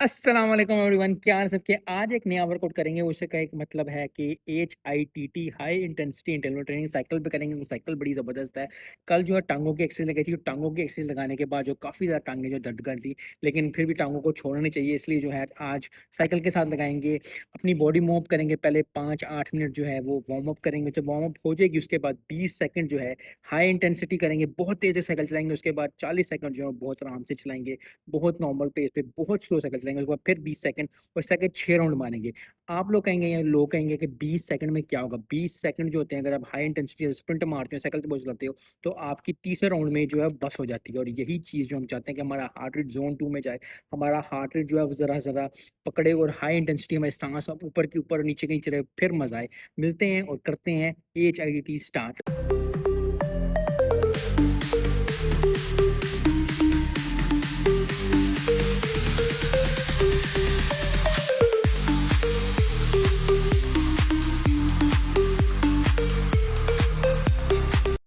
अस्सलाम वालेकुम एवरीवन, क्या हाल सबके। आज एक नया वर्कआउट करेंगे। उसे का एक मतलब है कि HIIT high intensity interval training cycle पे करेंगे। वो साइकिल बड़ी ज़बरदस्त है। कल जो है टांगों की एक्सरसाइज लगाई थी। टांगों की एक्सरसाइज लगाने के बाद जो काफ़ी ज़्यादा टांगें जो दर्द कर दी, लेकिन फिर भी टांगों को छोड़ना नहीं चाहिए, इसलिए जो है आज साइकिल के साथ लगाएंगे। अपनी बॉडी वार्म अप करेंगे। पहले 5-8 मिनट जो है वो वार्म अप करेंगे। जब वार्म अप हो जाएगी उसके बाद 20 सेकंड जो है हाई इंटेंसिटी करेंगे, बहुत तेज़ साइकिल चलाएंगे। उसके बाद 40 सेकंड जो है बहुत आराम से चलाएंगे, बहुत नॉर्मल पेस पे बहुत स्लो साइकिल चलाएंगे। उसके बाद फिर 20 सेकंड और सेकंड 6 राउंड मारेंगे। आप लोग कहेंगे या लोग कहेंगे कि 20 सेकंड में क्या होगा। 20 सेकंड जो होते हैं, अगर आप हाई इंटेंसिटी स्प्रिंट मारते हो, साइकिल पे बहुत चलाते हो, तो आपकी तीसरे राउंड में जो है बस हो जाती है। और यही चीज़ जो हम चाहते हैं कि हमारा हार्ट रेट जोन 2 में जाए, हमारा हार्ट रेट जो है वो ज़रा ज़रा पकड़े और हाई इंटेंसिटी हमारी सांस ऊपर की ऊपर नीचे कहीं चले, फिर मजा आए। मिलते हैं और करते हैं HIIT स्टार्ट।